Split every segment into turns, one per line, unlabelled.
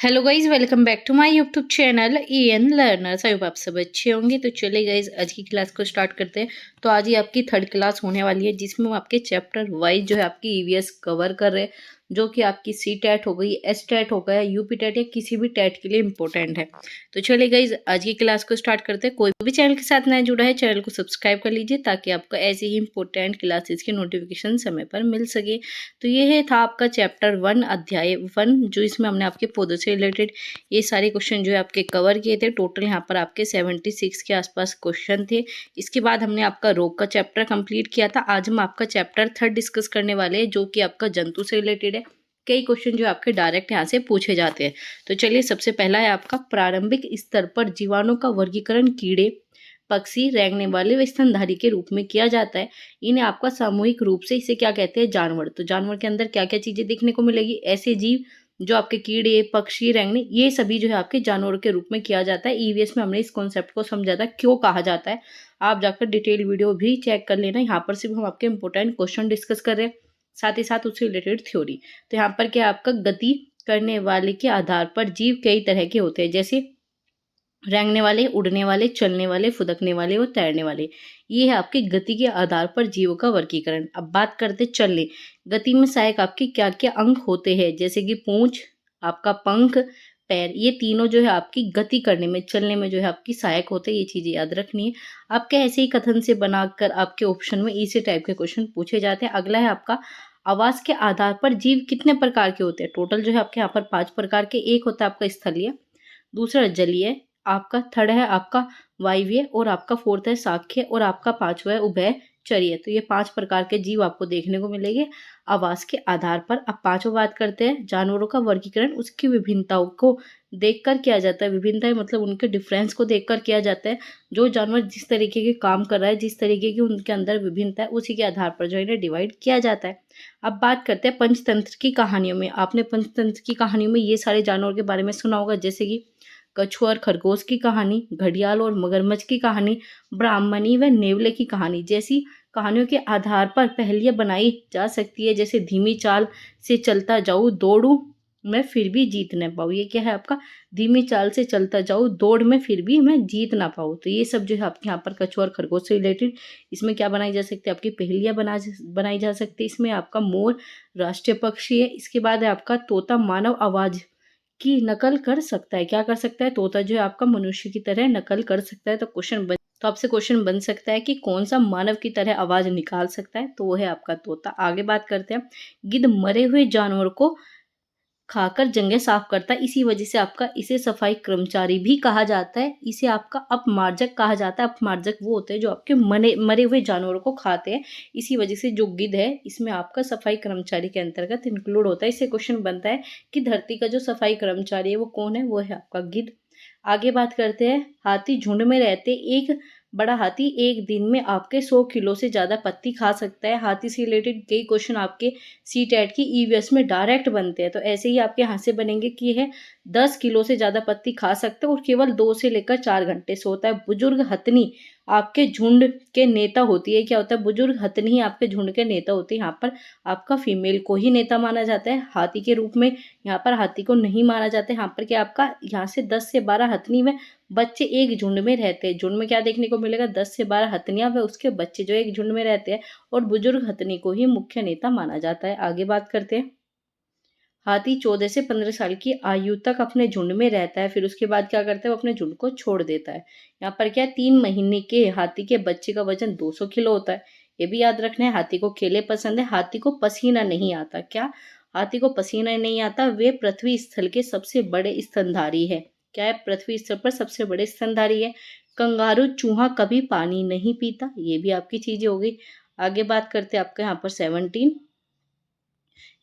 Hello guys, welcome back to my YouTube channel EN learners. I hope आप सब अच्छे होंगे। तो चलिए गाइज, आज की क्लास को स्टार्ट करते हैं। तो आज ही आपकी थर्ड क्लास होने वाली है, जिसमें हम आपके चैप्टर वाइज जो है आपकी EVS कवर कर रहे हैं, जो कि आपकी C टैट हो गई, S टैट हो गया, UP टैट या किसी भी टैट के लिए इंपॉर्टेंट है। तो चलिए गाइज, आज की क्लास को स्टार्ट करते हैं। कोई भी चैनल के साथ नया जुड़ा है, चैनल को सब्सक्राइब कर लीजिए, ताकि आपको ऐसे ही इंपॉर्टेंट क्लासेस की नोटिफिकेशन समय पर मिल सके। तो ये था आपका चैप्टर 1 अध्याय 1, जो इसमें हमने आपके पौधों से रिलेटेड ये सारे क्वेश्चन जो है आपके कवर किए थे। टोटल यहाँ पर आपके 76 के आसपास क्वेश्चन थे। इसके बाद हमने आपका रोग का चैप्टर कंप्लीट किया था। आज हम आपका चैप्टर 3 डिस्कस करने वाले हैं, जो कि आपका जंतु से रिलेटेड है। कई क्वेश्चन जो आपके डायरेक्ट यहाँ से पूछे जाते हैं। तो चलिए, सबसे पहला है आपका प्रारंभिक स्तर पर जीवाणु का वर्गीकरण कीड़े, पक्षी, रेंगने वाले व स्तनधारी के रूप में किया जाता है। इन्हें आपका सामूहिक रूप से इसे क्या कहते हैं? जानवर। तो जानवर के अंदर क्या क्या चीजें देखने को मिलेगी? ऐसे जीव जो आपके कीड़े, पक्षी, रेंगने, ये सभी जो है आपके जानवरों के रूप में किया जाता है। EVS में हमने इस कॉन्सेप्ट को समझा था, क्यों कहा जाता है। आप जाकर डिटेल वीडियो भी चेक कर लेना। यहाँ पर सिर्फ हम आपके इंपॉर्टेंट क्वेश्चन डिस्कस कर रहे हैं, साथ ही साथ उससे रिलेटेड थ्योरी। तो यहाँ पर क्या आपका गति करने वाले के आधार पर जीव कई तरह के होते हैं, जैसे रेंगने वाले, उड़ने वाले, चलने वाले, फुदकने वाले और तैरने वाले। ये है आपकी गति के आधार पर जीवों का वर्गीकरण। अब बात करते चलने। गति में सहायक आपके क्या क्या अंग होते हैं? जैसे कि पूंछ, आपका पंख, पैर। ये तीनों जो है आपकी गति करने में, चलने में जो है आपकी सहायक होते हैं। ये चीजें याद रखनी है। आपके ऐसे ही कथन से बनाकर आपके ऑप्शन में इसी टाइप के क्वेश्चन पूछे जाते हैं। अगला है आपका आवास के आधार पर जीव कितने प्रकार के होते हैं? टोटल जो है आपके यहाँ पर 5 प्रकार के। एक होता है आपका स्थलीय, दूसरा जलीय, आपका थर्ड है आपका वायवीय, और आपका फोर्थ है शाक्य, और आपका पांचवा है उभयचरीय। तो ये 5 प्रकार के जीव आपको देखने को मिलेंगे आवास के आधार पर। अब पांचवा बात करते हैं जानवरों का वर्गीकरण उसकी विभिन्नताओं को देखकर किया जाता है। विभिन्नताएं मतलब उनके डिफरेंस को देखकर किया जाता है। जो जानवर जिस तरीके के काम कर रहा है, जिस तरीके की उनके अंदर विभिन्नता है, उसी के आधार पर जो इन्हें डिवाइड किया जाता है। अब बात करते हैं पंचतंत्र की कहानियों में। आपने पंचतंत्र की कहानियों में ये सारे जानवरों के बारे में सुना होगा, जैसे कि कछुआ और खरगोश की कहानी, घड़ियाल और मगरमच्छ की कहानी, ब्राह्मणी व नेवले की कहानी जैसी कहानियों के आधार पर पहेलियां बनाई जा सकती है। जैसे धीमी चाल से चलता जाऊं, दौड़ूं मैं फिर भी जीत न पाऊं। ये क्या है आपका? धीमी चाल से चलता जाऊं, दौड़ में फिर भी मैं जीत ना पाऊं। तो ये सब जो है आपके यहाँ पर कछुआ और खरगोश से रिलेटेड इसमें क्या बनाई जा सकती है? आपकी पहेलियां बनाई जा सकती है। इसमें आपका मोर राष्ट्रीय पक्षी है। इसके बाद है आपका तोता मानव आवाज की नकल कर सकता है। क्या कर सकता है? तोता जो है आपका मनुष्य की तरह नकल कर सकता है। तो आपसे क्वेश्चन बन सकता है कि कौन सा मानव की तरह आवाज निकाल सकता है? तो वो है आपका तोता। आगे बात करते हैं। गिद्ध मरे हुए जानवर को खाकर जंगें साफ करता है, इसी वजह से आपका इसे सफाई कर्मचारी भी कहा जाता है। इसे आपका अपमार्जक कहा जाता है। अपमार्जक वो होते हैं जो आपके मरे मरे हुए जानवरों को खाते हैं। इसी वजह से जो गिद्ध है, इसमें आपका सफाई कर्मचारी के अंतर्गत इंक्लूड होता है। इससे क्वेश्चन बनता है कि धरती का जो सफाई कर्मचारी है वो कौन है? वो है आपका गिद्ध। आगे बात करते हैं। हाथी झुंड में रहते। एक बड़ा हाथी एक दिन में आपके 100 किलो से ज्यादा पत्ती खा सकता है। हाथी से रिलेटेड कई क्वेश्चन आपके C टैट की EVS में डायरेक्ट बनते हैं। तो ऐसे ही आपके यहाँ से बनेंगे कि यह 10 किलो से ज्यादा पत्ती खा सकते हैं और केवल 2 से लेकर 4 घंटे सोता है। बुजुर्ग हथनी आपके झुंड के नेता होती है। क्या होता है? बुजुर्ग हथनी ही आपके झुंड के नेता होते हैं। यहाँ पर आपका फीमेल को ही नेता माना जाता है हाथी के रूप में। यहाँ पर हाथी को नहीं माना जाता है। यहाँ पर क्या आपका यहाँ से 10 से 12 हथनी में बच्चे एक झुंड में रहते हैं। झुंड में क्या देखने को मिलेगा? 10 से 12 हथनियां व उसके बच्चे जो एक झुंड में रहते हैं, और बुजुर्ग हथनी को ही मुख्य नेता माना जाता है। आगे बात करते हैं। हाथी 14 से 15 साल की आयु तक अपने झुंड में रहता है। फिर उसके बाद क्या करता है? वो अपने झुंड को छोड़ देता है। यहाँ पर क्या 3 महीने के हाथी के बच्चे का वजन 200 किलो होता है। ये भी याद रखना है। हाथी को केले पसंद है। हाथी को पसीना नहीं आता। क्या? हाथी को पसीना नहीं आता। वे पृथ्वी स्थल के सबसे बड़े स्तनधारी है। क्या है? पृथ्वी स्थल पर सबसे बड़े स्तनधारी है। कंगारू चूहा कभी पानी नहीं पीता। ये भी आपकी चीजें हो गई। आगे बात करते हैं आपके यहाँ पर 17।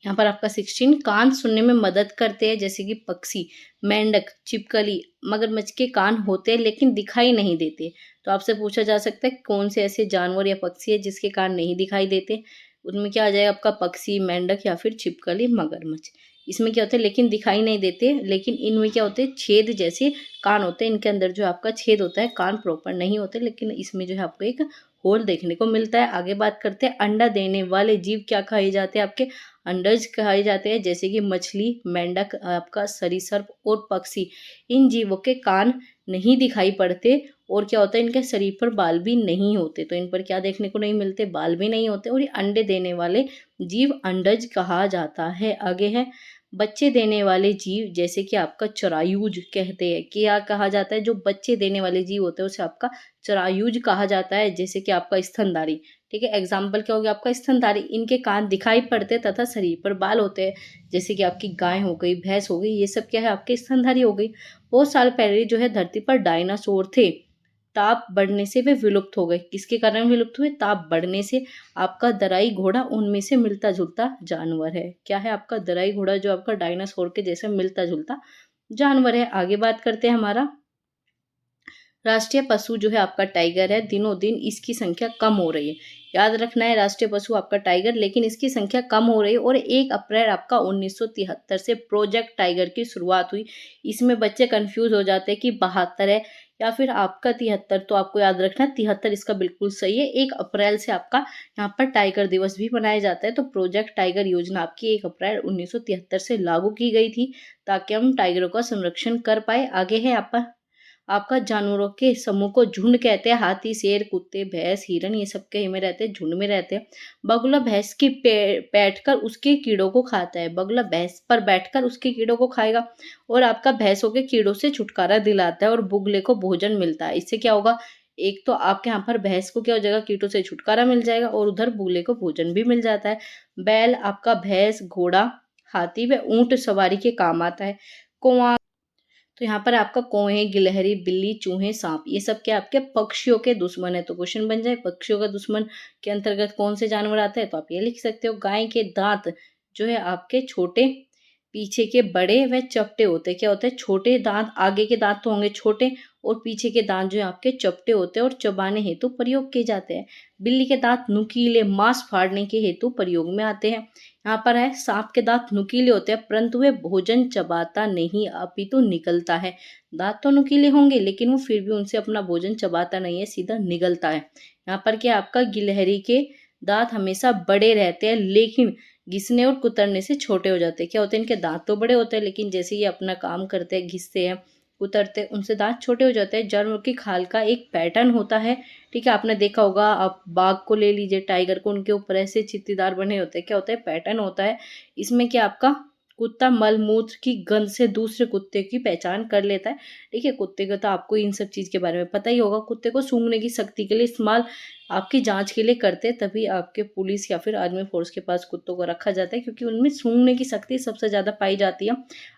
यहाँ पर आपका 16 कान सुनने में मदद करते हैं, जैसे कि पक्षी, मेंढक, छिपकली, मगरमच्छ के कान होते हैं लेकिन दिखाई नहीं देते। तो आपसे पूछा जा सकता है कौन से ऐसे जानवर या पक्षी है जिसके कान नहीं दिखाई देते? उनमें क्या आ जाएगा आपका? पक्षी, मेंढक या फिर छिपकली, मगरमच्छ। इसमें क्या होता है? लेकिन दिखाई नहीं देते। लेकिन इनमें क्या होते हैं? छेद जैसे कान होते हैं। इनके अंदर जो आपका छेद होता है, कान प्रॉपर नहीं होते, लेकिन इसमें जो है आपको एक होल देखने को मिलता है। आगे बात करते हैं अंडा देने वाले जीव क्या खाए जाते हैं, आपके अंडज खाए जाते हैं, जैसे कि मछली, मेंढक, आपका सरीसृप और पक्षी। इन जीवों के कान नहीं दिखाई पड़ते और क्या होता है, इनके शरीर पर बाल भी नहीं होते, तो इन पर क्या देखने को नहीं मिलते, बाल भी नहीं होते, और ये अंडे देने वाले जीव अंडज कहा जाता है। आगे है बच्चे देने वाले जीव, जैसे कि आपका चरायूज कहते हैं, कि क्या कहा जाता है, जो बच्चे देने वाले जीव होते हैं उसे आपका चरायूज कहा जाता है, जैसे कि आपका स्तनधारी। ठीक है, एग्जाम्पल क्या हो गया आपका स्तनधारी। इनके कान दिखाई पड़ते तथा शरीर पर बाल होते हैं, जैसे कि आपकी गाय हो गई, भैंस हो गई, ये सब क्या है आपके स्तनधारी हो गई। बहुत साल पहले जो है धरती पर डायनासोर थे, ताप बढ़ने से वे विलुप्त हो गए। किसके कारण विलुप्त हुए, ताप बढ़ने से। आपका दराई घोड़ा उनमें से मिलता जुलता जानवर है। क्या है आपका दराई घोड़ा, जो आपका डायनासोर के जैसे मिलता जुलता जानवर है। आगे बात करते हैं, हमारा राष्ट्रीय पशु जो है आपका टाइगर है। दिनों दिन इसकी संख्या कम हो रही है। याद रखना है, राष्ट्रीय पशु आपका टाइगर, लेकिन इसकी संख्या कम हो रही है। और 1 अप्रैल आपका 1973 से प्रोजेक्ट टाइगर की शुरुआत हुई। इसमें बच्चे कंफ्यूज हो जाते हैं कि 72 है या फिर आपका 73, तो आपको याद रखना है 73 इसका बिल्कुल सही है। 1 अप्रैल से आपका यहाँ पर टाइगर दिवस भी मनाया जाता है। तो प्रोजेक्ट टाइगर योजना आपकी 1 अप्रैल 1973 से लागू की गई थी, ताकि हम टाइगरों का संरक्षण कर पाए। आगे है आपका जानवरों के समूह को झुंड कहते हैं। हाथी, शेर, कुत्ते, भैंस, हिरन, ये सब के में रहते हैं, झुंड में रहते हैं। बगुला भैंस की बैठकर उसके कीड़ों को खाता है। बगुला भैंस पर बैठकर उसके कीड़ों को खाएगा और आपका भैंसों के कीड़ों से छुटकारा दिलाता है और बुगले को भोजन मिलता है। इससे क्या होगा, एक तो आपके यहाँ पर भैंस को क्या हो जाएगा, कीटों से छुटकारा मिल जाएगा और उधर बुगले को भोजन भी मिल जाता है। बैल आपका भैंस, घोड़ा, हाथी व ऊंट सवारी के काम आता है। कौवा, तो यहाँ पर आपका कौवे, गिलहरी, बिल्ली, चूहे, सांप, ये सब क्या आपके पक्षियों के दुश्मन है। तो क्वेश्चन बन जाए पक्षियों का दुश्मन के अंतर्गत कौन से जानवर आते हैं, तो आप ये लिख सकते हो। गाय के दांत जो है आपके छोटे, पीछे के बड़े व चपटे होते हैं। क्या होते हैं, छोटे दांत, आगे के दांत तो होंगे छोटे और पीछे के दांत जो है आपके चपटे होते हैं और चबाने हेतु प्रयोग किए जाते हैं। बिल्ली के दांत नुकीले, मांस फाड़ने के हेतु प्रयोग में आते हैं। यहाँ पर है सांप के दांत नुकीले होते हैं, परंतु वे भोजन चबाता नहीं अपितु निगलता है। दांत तो नुकीले होंगे लेकिन वो फिर भी उनसे अपना भोजन चबाता नहीं है, सीधा निगलता है। यहाँ पर क्या आपका गिलहरी के दांत हमेशा बड़े रहते हैं, लेकिन घिसने और कुतरने से छोटे हो जाते हैं। क्या होते हैं, इनके दांत तो बड़े होते हैं, लेकिन जैसे ये अपना काम करते हैं, घिसते हैं, कुतरते हैं, उनसे दांत छोटे हो जाते हैं। जानवर की खाल का एक पैटर्न होता है। ठीक है, आपने देखा होगा, आप बाघ को ले लीजिए, टाइगर को, उनके ऊपर ऐसे चित्तीदार बने होते हैं। क्या होता है, पैटर्न होता है। इसमें क्या आपका कुत्ता मल मूत्र की गंध से दूसरे कुत्ते की पहचान कर लेता है। ठीक है, कुत्ते का तो आपको इन सब चीज़ के बारे में पता ही होगा। कुत्ते को सूंघने की शक्ति के लिए इस्तेमाल आपकी जांच के लिए करते हैं, तभी आपके पुलिस या फिर आर्मी फोर्स के पास कुत्तों को रखा जाता है, क्योंकि उनमें सूंघने की शक्ति सबसे ज़्यादा पाई जाती है।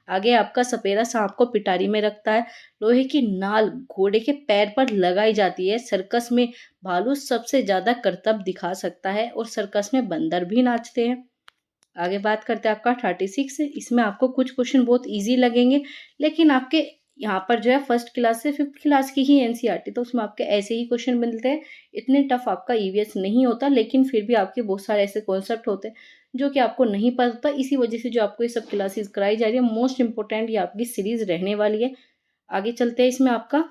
आगे आपका सपेरा सांप को पिटारी में रखता है। लोहे की नाल घोड़े के पैर पर लगाई जाती है। सर्कस में भालू सबसे ज़्यादा करतब दिखा सकता है और सर्कस में बंदर भी नाचते हैं। आगे बात करते हैं आपका 36। इसमें आपको कुछ क्वेश्चन बहुत इजी लगेंगे, लेकिन आपके यहाँ पर जो है 1st क्लास से 5th क्लास की ही एनसीईआरटी, तो उसमें आपके ऐसे ही क्वेश्चन मिलते हैं। इतने टफ आपका ईवीएस नहीं होता, लेकिन फिर भी आपके बहुत सारे ऐसे कॉन्सेप्ट होते हैं जो कि आपको नहीं पता होता। इसी वजह से जो आपको ये सब क्लासेस कराई जा रही है, मोस्ट इंपॉर्टेंट ये आपकी सीरीज रहने वाली है। आगे चलते हैं, इसमें आपका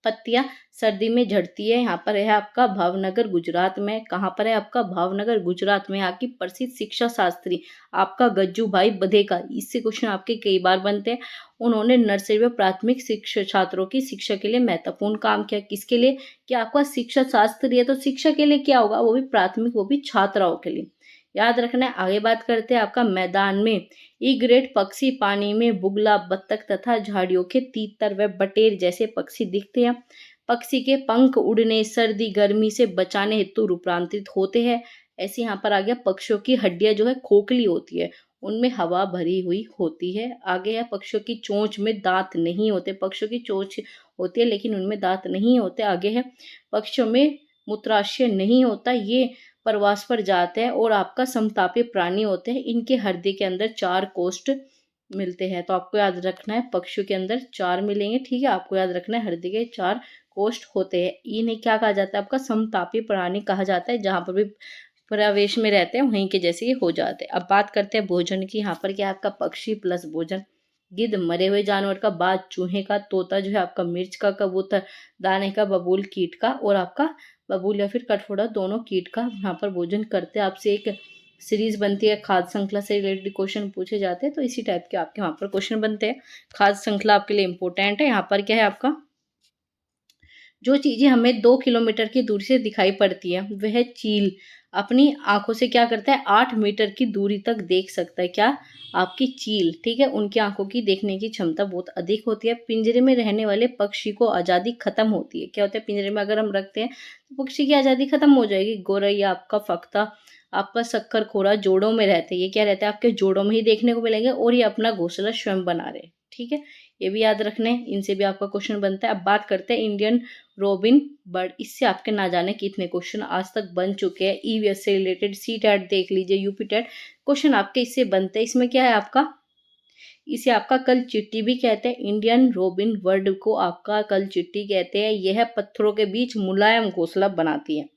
पत्तियां सर्दी में झड़ती है। यहाँ पर है आपका भावनगर गुजरात में। कहाँ पर है आपका भावनगर गुजरात में। यहाँ की प्रसिद्ध शिक्षा शास्त्री आपका गज्जू भाई बधेका, इससे क्वेश्चन आपके कई बार बनते हैं। उन्होंने नर्सरी व प्राथमिक शिक्षा छात्रों की शिक्षा के लिए महत्वपूर्ण काम किया। किसके लिए, कि आपका शिक्षा शास्त्री है तो शिक्षा के लिए क्या होगा, वो भी प्राथमिक, वो भी छात्राओं के लिए। याद रखना है। आगे बात करते हैं आपका मैदान में ई ग्रेड पक्षी, पानी में बुगला, बत्तख तथा झाड़ियों के तीतर व बटेर जैसे पक्षी दिखते हैं। पक्षी के पंख उड़ने, सर्दी गर्मी से बचाने हेतु रूपांतरित होते हैं। ऐसे यहाँ पर आ गया, पक्षियों की हड्डियां जो है खोखली होती है, उनमें हवा भरी हुई होती है। आगे है पक्षियों की चोंच में दांत नहीं होते। पक्षियों की चोंच होती है लेकिन उनमें दांत नहीं होते। आगे है पक्षियों में मूत्राशय नहीं होता, ये प्रवास पर जाते हैं और आपका समतापी प्राणी होते हैं। इनके हृदय के अंदर 4 कोष्ठ मिलते हैं। तो आपको याद रखना है, पक्षियों के अंदर 4 मिलेंगे। ठीक है, आपको याद रखना है हृदय के 4 कोष्ठ होते हैं। इन्हें क्या कहा जाता है, आपका समतापी प्राणी कहा जाता है। जहां पर भी प्रवेश में रहते हैं वहीं के जैसे ये हो जाते हैं। अब बात करते हैं भोजन की। यहाँ पर क्या है आपका पक्षी प्लस भोजन, गिद्ध मरे हुए जानवर का, बाज चूहे का, तोता जो है आपका मिर्च का, कबूतर दाने का, बबूल कीट का और आपका बबूल या फिर कठफोड़ा दोनों कीट का यहाँ पर भोजन करते हैं। आपसे एक सीरीज बनती है, खाद्य श्रृंखला से रिलेटेड क्वेश्चन पूछे जाते हैं, तो इसी टाइप के आपके वहाँ पर क्वेश्चन बनते हैं। खाद्य श्रृंखला आपके लिए इंपॉर्टेंट है। यहाँ पर क्या है आपका, जो चीजें हमें 2 किलोमीटर की दूरी से दिखाई पड़ती है वह चील अपनी आंखों से क्या करता है, 8 मीटर की दूरी तक देख सकता है। क्या, आपकी चील, ठीक है। उनकी आंखों की देखने की क्षमता बहुत अधिक होती है। पिंजरे में रहने वाले पक्षी को आज़ादी खत्म होती है। क्या होता है, पिंजरे में अगर हम रखते हैं तो पक्षी की आज़ादी खत्म हो जाएगी। गौरैया, आपका फख्ता, आपका शक्कर खोरा जोड़ों में रहते हैं। ये क्या रहता है, आपके जोड़ों में ही देखने को मिलेंगे और ये अपना घोंसला स्वयं बना रहे हैं, ठीक है। ये भी याद रखने, इनसे भी आपका क्वेश्चन बनता है। अब बात करते हैं इंडियन रोबिन बर्ड। इससे आपके ना जाने कितने क्वेश्चन आज तक बन चुके हैं। ईवीएस से रिलेटेड सी टैट देख लीजिए, यूपी टैट क्वेश्चन आपके इससे बनते हैं। इसमें क्या है आपका, इसे आपका कल चिट्टी भी कहते हैं। इंडियन रोबिन बर्ड को आपका कल चिट्टी कहते हैं। यह पत्थरों के बीच मुलायम घोंसला बनाती है,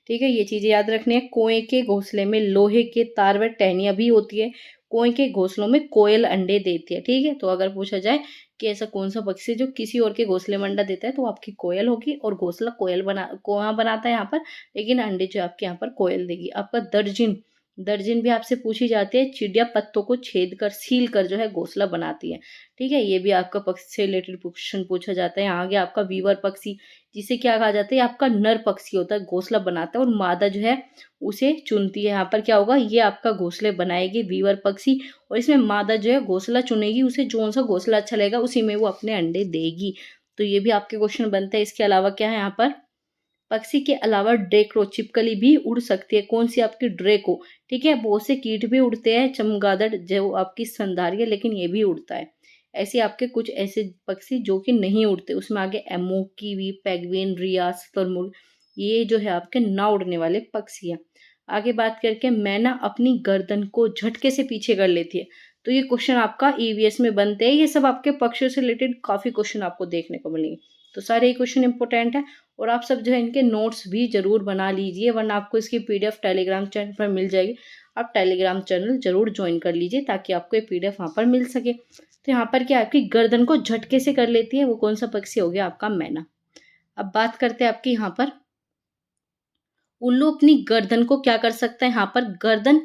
ठीक है। ये चीजें याद रखनी है। कोए के घोंसले में लोहे के तार व टहनियां भी होती है। कोए के घोंसलों में कोयल अंडे देती है, ठीक है। तो अगर पूछा जाए कि ऐसा कौन सा पक्षी जो किसी और के घोंसले में अंडा देता है, तो आपकी कोयल होगी। और घोंसला कोया बनाता है यहाँ पर, लेकिन अंडे जो आपके यहाँ पर कोयल देगी। आपका दर्जिन, दर्जिन भी आपसे पूछी जाती है। चिड़िया पत्तों को छेद कर सील कर जो है घोंसला बनाती है, ठीक है। ये भी आपका पक्षी से रिलेटेड क्वेश्चन पूछा जाता है। यहाँ आगे आपका वीवर पक्षी, जिसे क्या कहा जाता है, आपका नर पक्षी होता है, घोंसला बनाता है और मादा जो है उसे चुनती है। यहाँ पर क्या होगा, ये आपका घोंसले बनाएगी वीवर पक्षी, और इसमें मादा जो है घोंसला चुनेगी। उसे जो सा घोंसला अच्छा लगेगा उसी में वो अपने अंडे देगी। तो ये भी आपके क्वेश्चन बनते हैं। इसके अलावा क्या है, यहाँ पर पक्षी के अलावा ड्रेको छिपकली भी उड़ सकती है। कौन सी, आपकी ड्रेको, ठीक है। बहुत से कीट भी उड़ते हैं, चमगादड़ जो आपकी स्तनधारी है, लेकिन ये भी उड़ता है। ऐसे आपके कुछ ऐसे पक्षी जो कि नहीं उड़ते, उसमें आगे एमो, कीवी, पेंगुइन, रिया, शुतुरमुर्ग, ये जो है आपके ना उड़ने वाले पक्षी हैं। आगे बात करके मैना अपनी गर्दन को झटके से पीछे कर लेती है। तो ये क्वेश्चन आपका ईवीएस में बनते हैं। ये सब आपके पक्षियों से रिलेटेड काफी क्वेश्चन आपको देखने को मिलेंगे। तो सारे ही क्वेश्चन इंपॉर्टेंट है, और आप सब जो है इनके नोट्स भी जरूर बना लीजिए, वरना आपको इसकी पीडीएफ टेलीग्राम चैनल पर मिल जाएगी। आप टेलीग्राम चैनल जरूर ज्वाइन कर लीजिए ताकि आपको ये पीडीएफ वहाँ पर मिल सके। तो यहाँ पर क्या, आपकी गर्दन को झटके से कर लेती है, वो कौन सा पक्षी हो गया, आपका मैना। अब बात करते हैं आपकी यहाँ पर, उल्लू अपनी गर्दन को क्या कर सकता है, यहाँ पर गर्दन,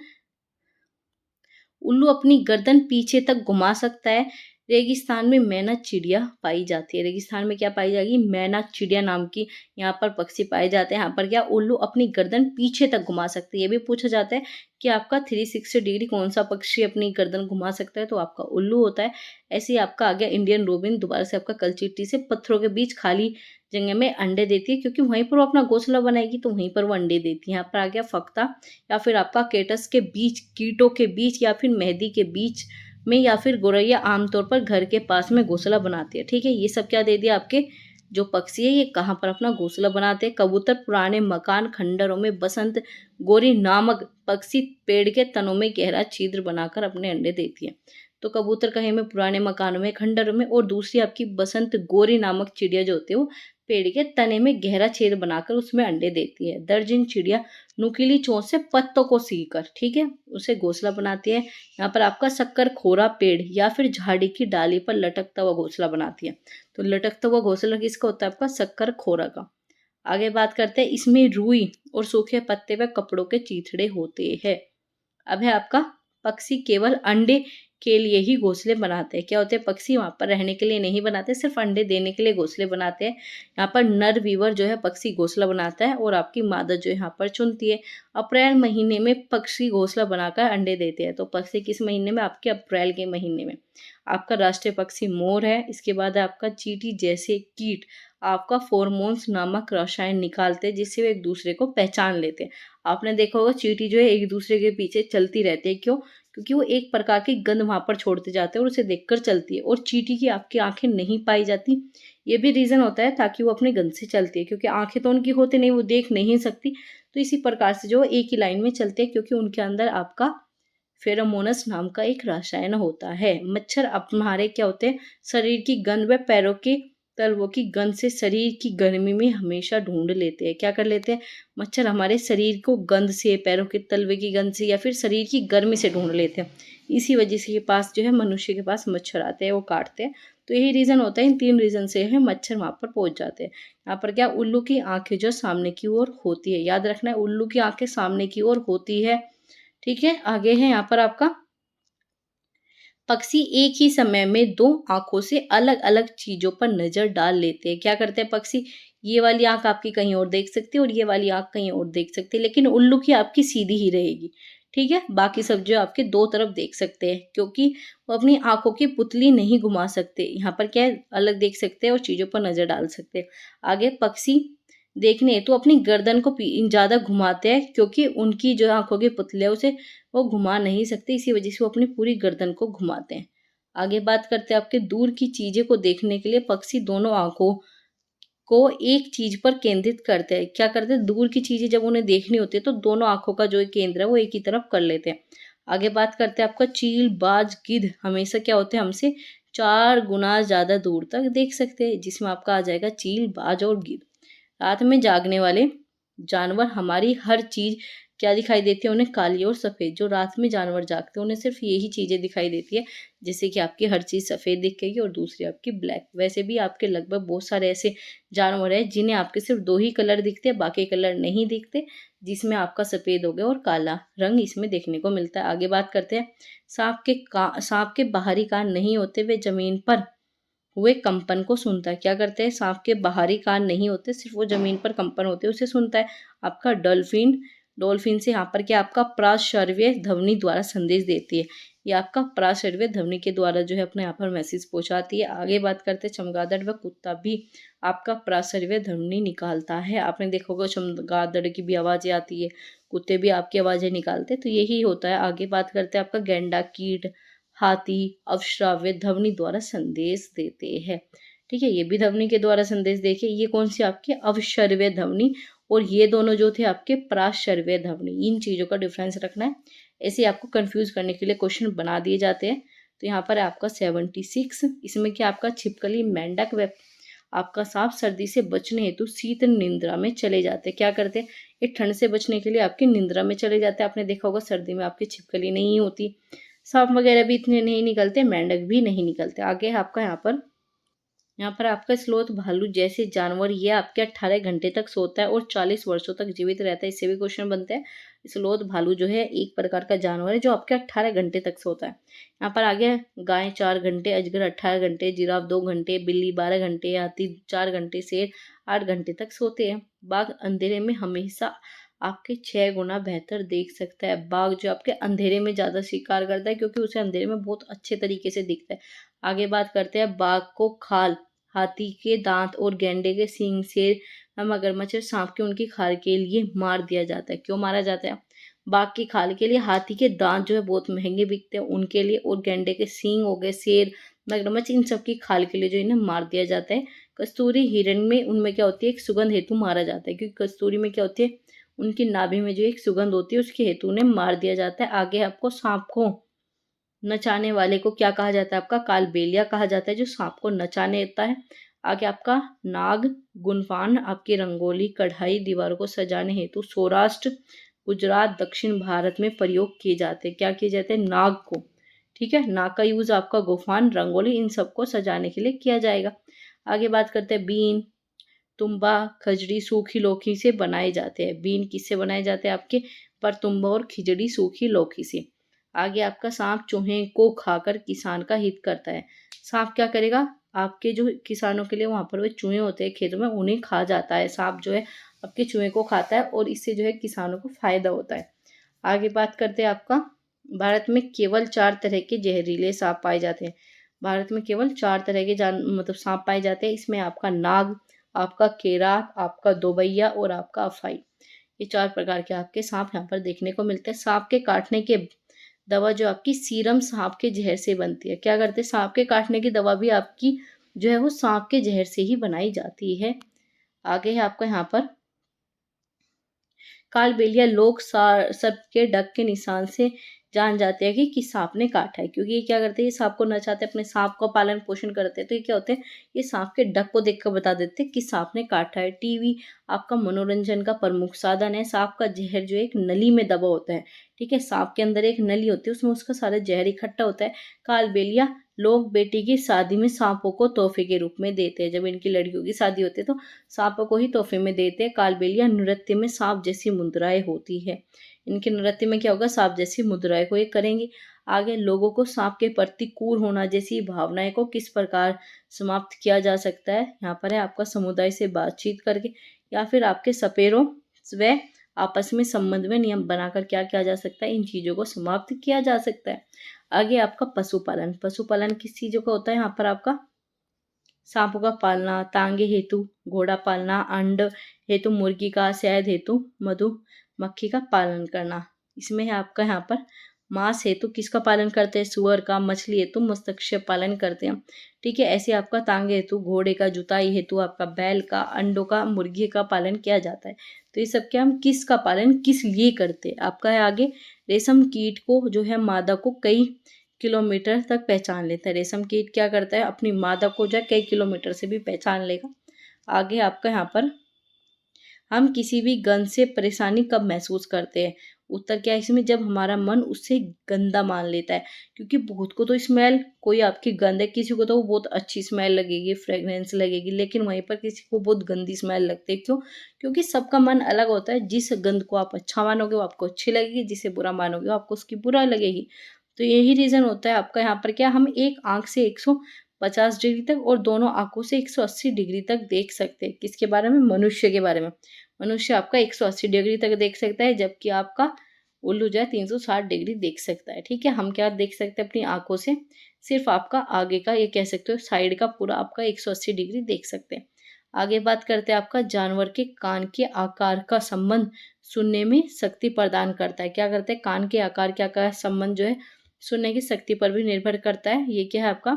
उल्लू अपनी गर्दन पीछे तक घुमा सकता है। रेगिस्तान में मैना चिड़िया पाई जाती है। रेगिस्तान में क्या पाई जाएगी, मैना चिड़िया नाम की यहाँ पर पक्षी पाए जाते हैं। यहाँ पर क्या, उल्लू अपनी गर्दन पीछे तक घुमा सकती है। ये भी पूछा जाता है कि आपका 360 डिग्री कौन सा पक्षी अपनी गर्दन घुमा सकता है, तो आपका उल्लू होता है। ऐसे ही आपका आ गया इंडियन रोबिन, दोबारा से आपका कलचीटी से पत्थरों के बीच खाली जगह में अंडे देती है, क्योंकि वहीं पर वो अपना घोंसला बनाएगी, तो वहीं पर वो अंडे देती है। यहाँ पर आ गया फख्ता, या फिर आपका केटस के बीच, कीटों के बीच, या फिर मेहंदी के बीच में, या फिर गौरैया आमतौर पर घर के पास में घोंसला बनाती है, ठीक है। ये सब क्या दे दिया, आपके जो पक्षी है ये कहाँ पर अपना घोंसला बनाते हैं। कबूतर पुराने मकान खंडरों में, बसंत गोरी नामक पक्षी पेड़ के तनों में गहरा छिद्र बनाकर अपने अंडे देती है। तो कबूतर कहीं में पुराने मकानों में, खंडरों में, और दूसरी आपकी बसंत गोरी नामक चिड़िया जो होती है वो पेड़ के तने में गहरा छेद बनाकर उसमें अंडे देती है। दर्जन चिड़िया नुकीली चोंच से पत्तों को सीकर, ठीक है, उसे घोंसला बनाती है। यहाँ पर आपका शक्कर खोरा पेड़ या फिर झाड़ी की डाली पर लटकता हुआ घोंसला बनाती है। तो लटकता हुआ घोंसला किसका होता है, आपका शक्कर खोरा का। आगे बात करते हैं, इसमें रुई और सूखे पत्ते व कपड़ों के चीथड़े होते हैं। अब है आपका पक्षी केवल अंडे के लिए ही घोंसले बनाते हैं। क्या होते हैं, पक्षी वहां पर रहने के लिए नहीं बनाते, सिर्फ अंडे देने के लिए घोंसले बनाते हैं। यहाँ पर नर वीवर जो है पक्षी घोंसला बनाता है, और आपकी मादा जो है यहाँ पर चुनती है। अप्रैल महीने में पक्षी घोंसला बनाकर अंडे देते हैं। तो पक्षी किस महीने में, आपके अप्रैल के महीने में। आपका राष्ट्रीय पक्षी मोर है। इसके बाद है आपका चींटी जैसे कीट आपका फोरमोन्स नामक रसायन निकालते हैं, जिससे वे एक दूसरे को पहचान लेते हैं। आपने देखा होगा चींटी जो है एक दूसरे के पीछे चलती रहती है। क्यों, क्योंकि वो एक प्रकार की गंध वहां पर छोड़ते जाते हैं और उसे देखकर चलती है। और चींटी की आपकी आंखें नहीं पाई जाती, ये भी रीजन होता है ताकि वो अपने गंध से चलती है, क्योंकि आंखें तो उनकी होती नहीं, वो देख नहीं सकती। तो इसी प्रकार से जो एक ही लाइन में चलते हैं, क्योंकि उनके अंदर आपका फेरोमोनस नाम का एक रसायन होता है। मच्छर हमारे क्या होते हैं, शरीर की गंध व पैरों के तलवों की गंध से शरीर की गर्मी में हमेशा ढूंढ लेते हैं। क्या कर लेते हैं, मच्छर हमारे शरीर को गंध से, पैरों के तलवे की गंध से, या फिर शरीर की गर्मी से ढूंढ लेते हैं। इसी वजह से के पास जो है मनुष्य के पास मच्छर आते हैं, वो काटते हैं। तो यही रीज़न होता है, इन 3 रीज़न से है मच्छर वहाँ पर पहुँच जाते हैं। यहाँ पर क्या, उल्लू की आँखें जो सामने की ओर होती है, याद रखना है उल्लू की आँखें सामने की ओर होती है। ठीक है, आगे है यहाँ पर आपका पक्षी एक ही समय में 2 आँखों से अलग-अलग चीज़ों पर नज़र डाल लेते हैं। क्या करते हैं पक्षी? ये वाली आँख आपकी कहीं और देख सकती है और ये वाली आँख कहीं और देख सकती है, लेकिन उल्लू की आपकी सीधी ही रहेगी। ठीक है? बाकी सब जो आपके 2 तरफ देख सकते हैं, क्योंकि वो अपनी आँखों की पुतली नहीं घुमा सकते। यहाँ पर क्या है, अलग देख सकते हैं और चीज़ों पर नज़र डाल सकते हैं। आगे पक्षी देखने हेतु अपनी गर्दन को ज़्यादा घुमाते हैं, क्योंकि उनकी जो आँखों की पुतली है उसे वो घुमा नहीं सकते, इसी वजह से वो अपनी पूरी गर्दन को घुमाते हैं। आगे बात करते हैं आपके दूर की चीज़ें को देखने के लिए पक्षी दोनों आँखों को एक चीज़ पर केंद्रित करते हैं। क्या करते हैं? दूर की चीज़ें जब उन्हें देखनी होती है तो दोनों आँखों का जो केंद्र है वो एक ही तरफ कर लेते हैं। आगे बात करते हैं आपका चील, बाज, गिद्ध हमेशा क्या होते हैं, हमसे 4 गुना ज़्यादा दूर तक देख सकते हैं, जिसमें आपका आ जाएगा चील, बाज और गिद्ध। रात में जागने वाले जानवर हमारी हर चीज क्या दिखाई देती है उन्हें, काली और सफेद। जो रात में जानवर जागते हैं उन्हें सिर्फ यही चीजें दिखाई देती है, जैसे कि आपकी हर चीज सफेद दिखेगी और दूसरी आपकी ब्लैक। वैसे भी आपके लगभग बहुत सारे ऐसे जानवर हैं जिन्हें आपके सिर्फ 2 ही कलर दिखते हैं, बाकी कलर नहीं दिखते, जिसमें आपका सफेद हो गया और काला रंग इसमें देखने को मिलता है। आगे बात करते हैं, सांप के बाहरी कान नहीं होते, वे जमीन पर हुए कंपन को सुनता है। क्या करते हैं, सांप के बाहरी कान नहीं होते, सिर्फ वो जमीन पर कंपन होते हैं उसे सुनता है। आपका डॉल्फिन, डॉल्फिन से यहाँ पर क्या आपका प्राश्रव्य ध्वनि द्वारा संदेश देती है। ये आपका प्राश्रव्य ध्वनि के द्वारा जो है अपने यहाँ पर मैसेज पहुंचाती है। आगे बात करते हैं, चमगादड़ व कुत्ता भी आपका प्राश्रव्य ध्वनि निकालता है। आपने देखा होगा चमगादड़ की भी आवाज़ें आती है, कुत्ते भी आपकी आवाज़ें निकालते हैं, तो यही होता है। आगे बात करते हैं आपका गैंडा, कीट, हाथी अवश्राव्य ध्वनि द्वारा संदेश देते हैं। ठीक है, ये भी ध्वनि के द्वारा संदेश देखे। ये कौन सी आपकी अवश्रव्य ध्वनि, और ये दोनों जो थे आपके प्राश्रव्य ध्वनि। इन चीज़ों का डिफरेंस रखना है, ऐसे आपको कंफ्यूज करने के लिए क्वेश्चन बना दिए जाते हैं। तो यहाँ पर है आपका 76, इसमें क्या आपका छिपकली, मेंढक व आपका सांप सर्दी से बचने हेतु शीत निंद्रा में चले जाते हैं। क्या करते हैं, ये ठंड से बचने के लिए आपकी निंद्रा में चले जाते हैं। आपने देखा होगा सर्दी में आपकी छिपकली नहीं होती, सांप वगैरह भी इतने नहीं निकलते, मेंढक भी नहीं निकलते। आगे है आपका यहाँ पर आपका स्लोथ भालू जैसे जानवर, ये आपके 18 घंटे तक सोता है और 40 वर्षों तक जीवित रहता है। इससे भी क्वेश्चन बनते हैं। स्लोथ भालू जो है एक प्रकार का जानवर है जो आपके 18 घंटे तक सोता है। यहाँ पर आगे गाय 4 घंटे, अजगर 18 घंटे, जिराफ 2 घंटे, बिल्ली 12 घंटे, हाथी 4 घंटे, शेर 8 घंटे तक सोते हैं। बाघ अंधेरे में हमेशा आपके 6 गुना बेहतर देख सकता है। बाघ जो आपके अंधेरे में ज़्यादा शिकार करता है, क्योंकि उसे अंधेरे में बहुत अच्छे तरीके से दिखता है। आगे बात करते हैं, बाघ को खाल, हाथी के दांत और गैंडे के सींग, शेर, मगरमच्छ, सांप के उनकी खाल के लिए मार दिया जाता है। क्यों मारा जाता है? बाघ की खाल के लिए, हाथी के दांत जो है बहुत महंगे बिकते हैं उनके लिए, और गैंडे के सींग हो गए, शेर, मगरमच्छ, इन सब की खाल के लिए जो इन्हें मार दिया जाता है। कस्तूरी हिरण में उनमें क्या होती है, एक सुगंध हेतु मारा जाता है, क्योंकि कस्तूरी में क्या होती है, उनकी नाभि में जो एक सुगंध होती है उसके हेतु उन्हें मार दिया जाता है। आगे आपको सांप को नचाने वाले को क्या कहा जाता है, आपका कालबेलिया कहा जाता है, जो सांप को नचाने देता है। आगे आपका नाग, गुनफान आपकी रंगोली, कढ़ाई, दीवारों को सजाने हेतु सौराष्ट्र, गुजरात, दक्षिण भारत में प्रयोग किए जाते हैं। क्या किए जाते हैं, नाग को। ठीक है, नाग का यूज आपका गुफान, रंगोली, इन सबको सजाने के लिए किया जाएगा। आगे बात करते हैं, बीन, तुम्बा, खजड़ी, सूखी लौकी से बनाए जाते हैं। बीन किससे बनाए जाते हैं, आपके पर तुम्बा और खिचड़ी सूखी लौकी से। आगे आपका सांप चूहे को खाकर किसान का हित करता है। सांप क्या करेगा, आपके जो किसानों के लिए वहाँ पर वे चूहे होते हैं खेतों में, उन्हें खा जाता है। सांप जो है आपके चूहे को खाता है और इससे जो है किसानों को फायदा होता है। आगे बात करते हैं आपका, भारत में केवल 4 तरह के जहरीले सांप पाए जाते हैं। भारत में केवल 4 तरह के मतलब सांप पाए जाते हैं। इसमें आपका नाग, आपका केरा, आपका दोबैया और आपका अफाई, ये 4 प्रकार के आपके सांप यहाँ पर देखने को मिलते हैं। सांप के काटने के दवा जो आपकी सीरम सांप के जहर से बनती है। क्या करते हैं, सांप के काटने की दवा भी आपकी जो है वो सांप के जहर से ही बनाई जाती है। आगे है आपका यहाँ पर कालबेलिया लोग सर्प के डग के निशान से जान जाते हैं कि सांप ने काटा है, क्योंकि ये क्या करते हैं, ये सांप को नचाते हैं, अपने सांप का पालन पोषण करते हैं। तो ये क्या होते हैं, ये सांप के डक को देखकर बता देते हैं कि सांप ने काटा है। टीवी आपका मनोरंजन का प्रमुख साधन है। सांप का जहर जो एक नली में दबा होता है, ठीक है, सांप के अंदर एक नली होती है, उसमें उसका सारा जहर इकट्ठा होता है। कालबेलिया लोग बेटी की शादी में सांपों को तोहफे के रूप में देते हैं। जब इनकी लड़कियों की शादी होती है तो सांपों को ही तोहफे में देते हैं। कालबेलिया नृत्य में सांप जैसी मुद्राएं होती है। इनके नृत्य में क्या होगा, सांप जैसी मुद्राएं को ये करेंगे। आगे लोगों को सांप के प्रति क्रूर होना जैसी भावनाएं को किस प्रकार समाप्त किया जा सकता है। यहाँ पर है आपका समुदाय से बातचीत करके, या फिर आपके सपेरों व आपस में संबंध में नियम बनाकर क्या किया जा सकता है, इन चीजों को समाप्त किया जा सकता है। आगे आपका पशुपालन। पशुपालन किस चीजों का होता है, यहाँ पर आपका सांपों का पालना, तांगे हेतु घोड़ा पालना, अंड हेतु मुर्गी का, शहद हेतु मधुमक्खी का पालन करना। इसमें है आपका यहाँ पर मांस हेतु किसका पालन करते हैं, सुअर का। मछली हेतु मत्स्य पालन करते हैं, ठीक है। ऐसे आपका तांगे हेतु घोड़े का, जुताई हेतु आपका बैल का, अंडों का मुर्गी का पालन किया जाता है। तो ये सब क्या हम किसका पालन किस लिए करते हैं। आपका है आगे रेशम कीट को जो है मादा को कई किलोमीटर तक पहचान लेता है। रेशम कीट क्या करता है, अपनी मादा को जो है कई किलोमीटर से भी पहचान लेगा। आगे आपका यहाँ पर हम किसी भी गंध से परेशानी कब महसूस करते हैं। उत्तर क्या है इसमें, जब हमारा मन उससे गंदा मान लेता है। क्योंकि बहुत को तो स्मेल, कोई आपकी गंध है, किसी को तो वो बहुत अच्छी स्मेल लगेगी, फ्रेग्रेंस लगेगी, लेकिन वहीं पर किसी को बहुत गंदी स्मेल लगती है। क्यों, क्योंकि सबका मन अलग होता है। जिस गंध को आप अच्छा मानोगे वो आपको अच्छी लगेगी, जिसे बुरा मानोगे वो आपको उसकी बुरा लगेगी। तो यही रीज़न होता है आपका यहाँ पर क्या, हम एक आंख से 150 डिग्री तक और दोनों आंखों से 180 डिग्री तक देख सकते हैं। किसके बारे में, मनुष्य के बारे में। मनुष्य आपका 180 डिग्री तक देख सकता है, जबकि आपका उल्लू जो है 360 डिग्री देख सकता है, ठीक है। हम क्या देख सकते हैं अपनी आंखों से, सिर्फ आपका आगे का, ये कह सकते हो साइड का पूरा आपका 180 डिग्री देख सकते हैं। आगे बात करते हैं आपका जानवर के कान के आकार का संबंध सुनने में शक्ति प्रदान करता है। क्या करते हैं, कान के आकार का संबंध जो है सुनने की शक्ति पर भी निर्भर करता है। ये क्या है आपका,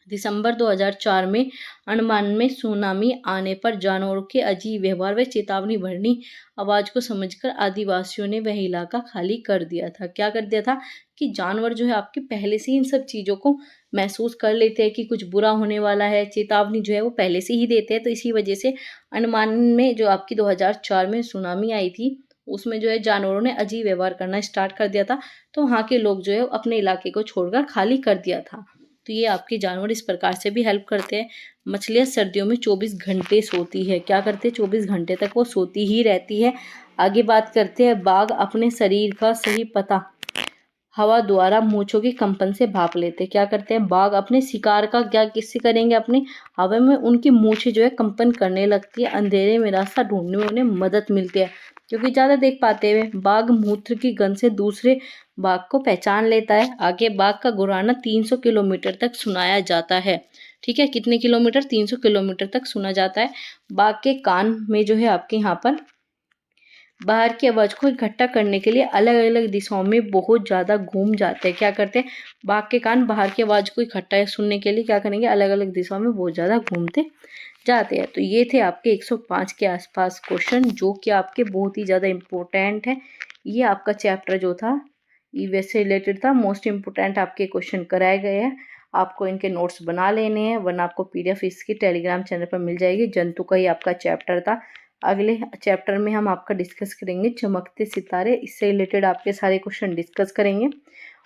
दिसंबर 2004 में अंडमान में सुनामी आने पर जानवरों के अजीब व्यवहार व चेतावनी भरनी आवाज को समझकर आदिवासियों ने वह इलाका खाली कर दिया था। क्या कर दिया था कि जानवर जो है आपके पहले से ही इन सब चीज़ों को महसूस कर लेते हैं कि कुछ बुरा होने वाला है, चेतावनी जो है वो पहले से ही देते हैं। तो इसी वजह से अंडमान में जो आपकी 2004 में सुनामी आई थी, उसमें जो है जानवरों ने अजीब व्यवहार करना स्टार्ट कर दिया था। तो वहाँ के लोग जो है अपने इलाके को छोड़कर खाली कर दिया था। तो ये आपके जानवर इस प्रकार से भी हेल्प करते हैं। मछलियाँ सर्दियों में 24 घंटे सोती है। क्या करते हैं, 24 घंटे तक वो सोती ही रहती है। आगे बात करते हैं बाघ अपने शरीर का सही पता हवा द्वारा मूंछों के कंपन से भाप लेते हैं। क्या करते हैं, बाघ अपने शिकार का क्या किससे करेंगे, अपने हवा में उनकी मूंछें जो है कंपन करने लगती है। अंधेरे में रास्ता ढूंढने में उन्हें मदद मिलती है, क्योंकि ज़्यादा देख पाते हुए बाघ मूत्र की गंध से दूसरे बाघ को पहचान लेता है। आगे बाघ का गुर्राना 300 किलोमीटर तक सुनाया जाता है, ठीक है। कितने किलोमीटर, 300 किलोमीटर तक सुना जाता है। बाघ के कान में जो है आपके यहाँ पर बाहर की आवाज को इकट्ठा करने के लिए अलग अलग दिशाओं में बहुत ज़्यादा घूम जाते हैं। क्या करते हैं, बाघ के कान बाहर की आवाज़ को इकट्ठा सुनने के लिए क्या करेंगे, अलग अलग दिशाओं में बहुत ज़्यादा घूमते जाते हैं। तो ये थे आपके 105 के आसपास क्वेश्चन, जो कि आपके बहुत ही ज़्यादा इम्पोर्टेंट है। ये आपका चैप्टर जो था ईवीएस से रिलेटेड था, मोस्ट इम्पोर्टेंट आपके क्वेश्चन कराए गए हैं। आपको इनके नोट्स बना लेने हैं, वरना आपको PDF इसकी टेलीग्राम चैनल पर मिल जाएगी। जंतु का ही आपका चैप्टर था। अगले चैप्टर में हम आपका डिस्कस करेंगे चमकते सितारे, इससे रिलेटेड आपके सारे क्वेश्चन डिस्कस करेंगे।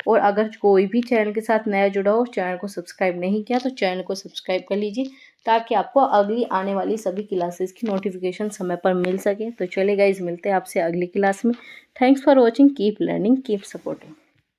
और अगर कोई भी चैनल के साथ नया जुड़ा हो, चैनल को सब्सक्राइब नहीं किया तो चैनल को सब्सक्राइब कर लीजिए, ताकि आपको अगली आने वाली सभी क्लासेस की नोटिफिकेशन समय पर मिल सके। तो चलिए गाइज, मिलते हैं आपसे अगली क्लास में। Thanks for watching, keep learning, keep supporting.